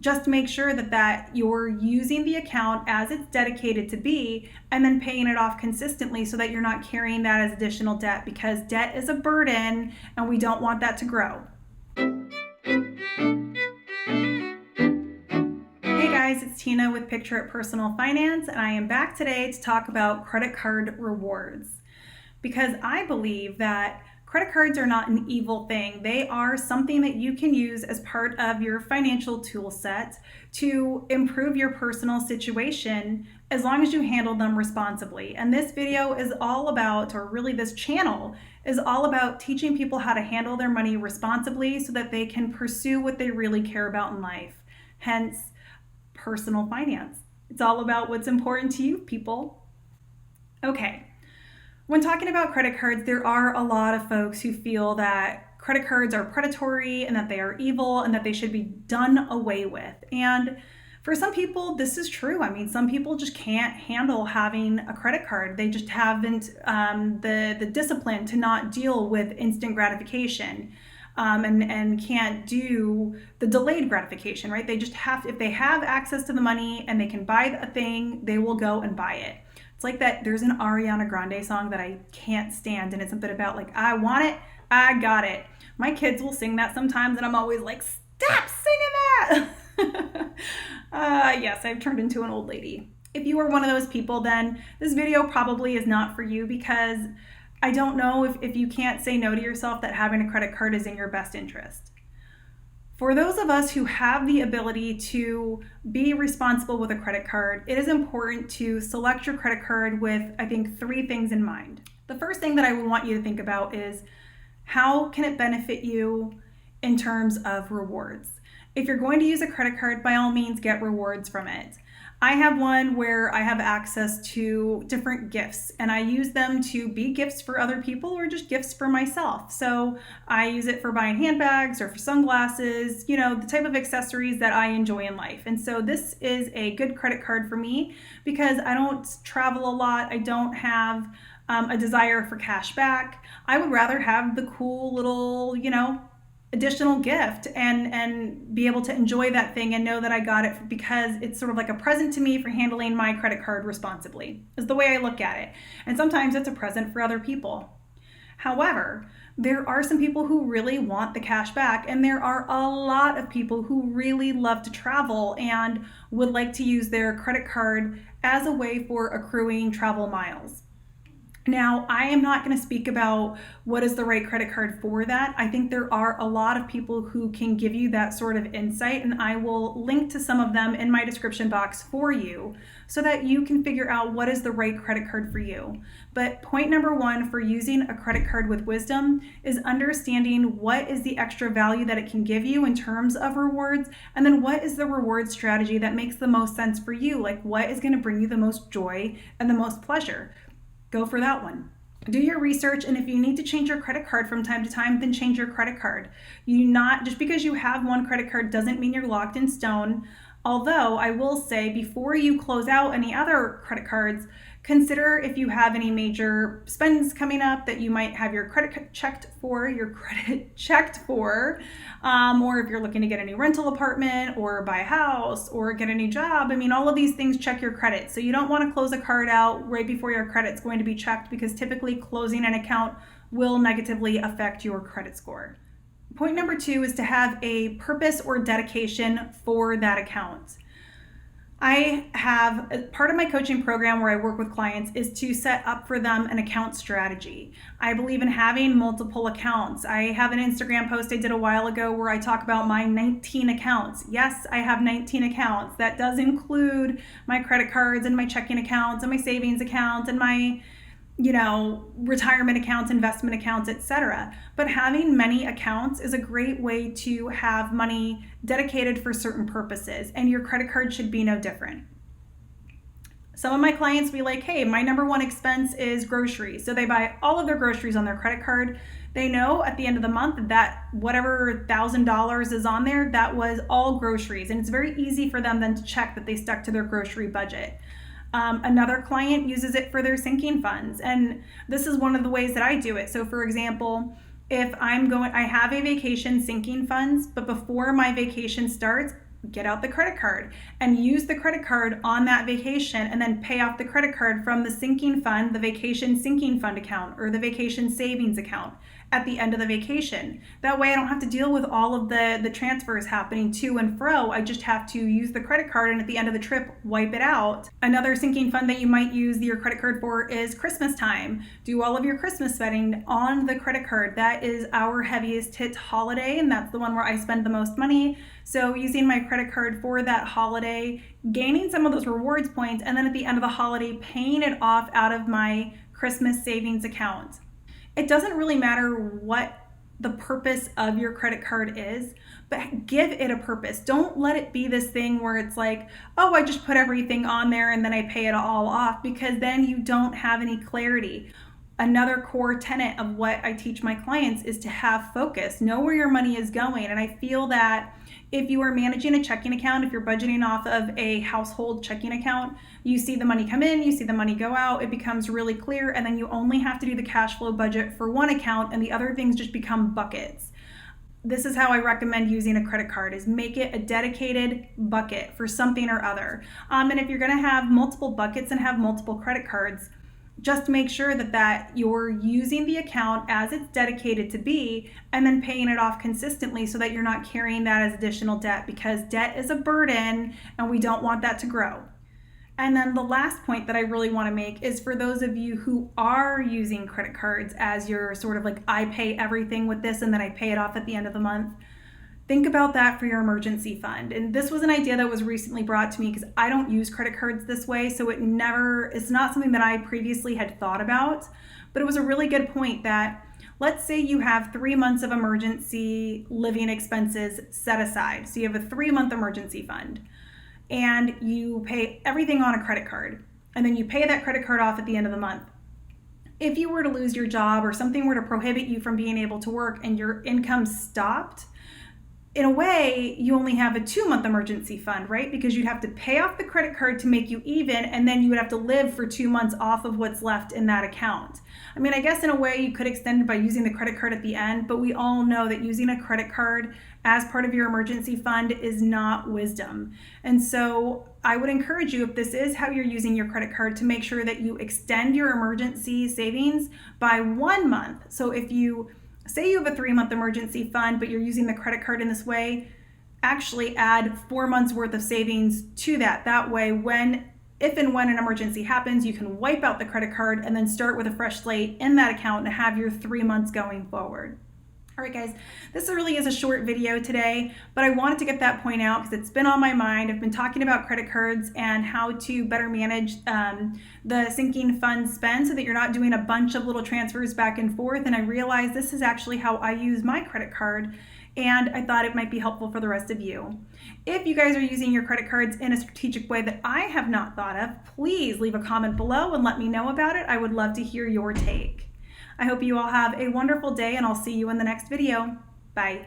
just make sure that you're using the account as it's dedicated to be, and then paying it off consistently so that you're not carrying that as additional debt, because debt is a burden and we don't want that to grow. Hey guys, it's Tina with Picture It Personal Finance, and I am back today to talk about credit card rewards, because I believe that credit cards are not an evil thing. They are something that you can use as part of your financial tool set to improve your personal situation, as long as you handle them responsibly. And this video is all about, or really this channel is all about, teaching people how to handle their money responsibly so that they can pursue what they really care about in life. Hence, personal finance. It's all about what's important to you, people. Okay. When talking about credit cards, there are a lot of folks who feel that credit cards are predatory and that they are evil and that they should be done away with. And for some people, this is true. I mean, some people just can't handle having a credit card. They just haven't the discipline to not deal with instant gratification. And can't do the delayed gratification, right? They just have, if they have access to the money and they can buy a thing, they will go and buy it. It's like that, there's an Ariana Grande song that I can't stand, and it's something about like, I want it, I got it. My kids will sing that sometimes, and I'm always like, stop singing that! Yes, I've turned into an old lady. If you are one of those people, then this video probably is not for you, because I don't know if you can't say no to yourself that having a credit card is in your best interest. For those of us who have the ability to be responsible with a credit card, it is important to select your credit card with, I think, 3 things in mind. The first thing that I would want you to think about is, how can it benefit you in terms of rewards? If you're going to use a credit card, by all means, get rewards from it. I have one where I have access to different gifts, and I use them to be gifts for other people or just gifts for myself. So I use it for buying handbags or for sunglasses, you know, the type of accessories that I enjoy in life. And so this is a good credit card for me because I don't travel a lot. I don't have a desire for cash back. I would rather have the cool little, you know, additional gift and be able to enjoy that thing and know that I got it because it's sort of like a present to me for handling my credit card responsibly, is the way I look at it. And sometimes it's a present for other people. However, there are some people who really want the cash back, and there are a lot of people who really love to travel and would like to use their credit card as a way for accruing travel miles. Now, I am not going to speak about what is the right credit card for that. I think there are a lot of people who can give you that sort of insight, and I will link to some of them in my description box for you so that you can figure out what is the right credit card for you. But point number 1 for using a credit card with wisdom is understanding what is the extra value that it can give you in terms of rewards, and then what is the reward strategy that makes the most sense for you, like what is going to bring you the most joy and the most pleasure. Go for that one. Do your research, and if you need to change your credit card from time to time, then change your credit card. Just because you have one credit card doesn't mean you're locked in stone. Although I will say, before you close out any other credit cards, consider if you have any major spends coming up that you might have your credit checked for, or if you're looking to get a new rental apartment or buy a house or get a new job. I mean, all of these things check your credit. So you don't want to close a card out right before your credit's going to be checked, because typically closing an account will negatively affect your credit score. Point number 2 is to have a purpose or dedication for that account. I have, part of my coaching program where I work with clients is to set up for them an account strategy. I believe in having multiple accounts. I have an Instagram post I did a while ago where I talk about my 19 accounts. Yes, I have 19 accounts. That does include my credit cards and my checking accounts and my savings accounts and my retirement accounts, investment accounts, etc. But having many accounts is a great way to have money dedicated for certain purposes, and your credit card should be no different. Some of my clients be like, hey, my number 1 expense is groceries. So they buy all of their groceries on their credit card. They know at the end of the month that whatever $1,000 is on there, that was all groceries. And it's very easy for them then to check that they stuck to their grocery budget. Another client uses it for their sinking funds. And this is one of the ways that I do it. So for example, if I have a vacation sinking funds, but before my vacation starts, get out the credit card and use the credit card on that vacation, and then pay off the credit card from the sinking fund, the vacation sinking fund account, or the vacation savings account at the end of the vacation. That way I don't have to deal with all of the transfers happening to and fro. I just have to use the credit card and at the end of the trip, wipe it out. Another sinking fund that you might use your credit card for is Christmas time. Do all of your Christmas spending on the credit card. That is our heaviest hit holiday, and that's the one where I spend the most money. So using my credit card for that holiday, gaining some of those rewards points, and then at the end of the holiday, paying it off out of my Christmas savings account. It doesn't really matter what the purpose of your credit card is, but give it a purpose. Don't let it be this thing where it's like, oh, I just put everything on there and then I pay it all off, because then you don't have any clarity. Another core tenet of what I teach my clients is to have focus, know where your money is going. And I feel that if you are managing a checking account, if you're budgeting off of a household checking account, you see the money come in, you see the money go out, it becomes really clear, and then you only have to do the cash flow budget for one account and the other things just become buckets. This is how I recommend using a credit card, is make it a dedicated bucket for something or other. And if you're gonna have multiple buckets and have multiple credit cards, just make sure that you're using the account as it's dedicated to be, and then paying it off consistently so that you're not carrying that as additional debt, because debt is a burden and we don't want that to grow. And then the last point that I really want to make is for those of you who are using credit cards as your sort of like, I pay everything with this and then I pay it off at the end of the month. Think about that for your emergency fund. And this was an idea that was recently brought to me because I don't use credit cards this way. So it's not something that I previously had thought about, but it was a really good point that let's say you have 3 months of emergency living expenses set aside. So you have a 3-month emergency fund and you pay everything on a credit card, and then you pay that credit card off at the end of the month. If you were to lose your job or something were to prohibit you from being able to work and your income stopped, in a way, you only have a 2-month emergency fund, right? Because you'd have to pay off the credit card to make you even, and then you would have to live for 2 months off of what's left in that account. I mean, I guess in a way you could extend it by using the credit card at the end, but we all know that using a credit card as part of your emergency fund is not wisdom. And so I would encourage you, if this is how you're using your credit card, to make sure that you extend your emergency savings by 1 month. So if you say you have a 3-month emergency fund, but you're using the credit card in this way, actually add 4 months worth of savings to that. That way, if and when an emergency happens, you can wipe out the credit card and then start with a fresh slate in that account and have your 3 months going forward. All right, guys, this really is a short video today, but I wanted to get that point out because it's been on my mind. I've been talking about credit cards and how to better manage the sinking fund spend so that you're not doing a bunch of little transfers back and forth. And I realized this is actually how I use my credit card, and I thought it might be helpful for the rest of you. If you guys are using your credit cards in a strategic way that I have not thought of, please leave a comment below and let me know about it. I would love to hear your take. I hope you all have a wonderful day, and I'll see you in the next video. Bye.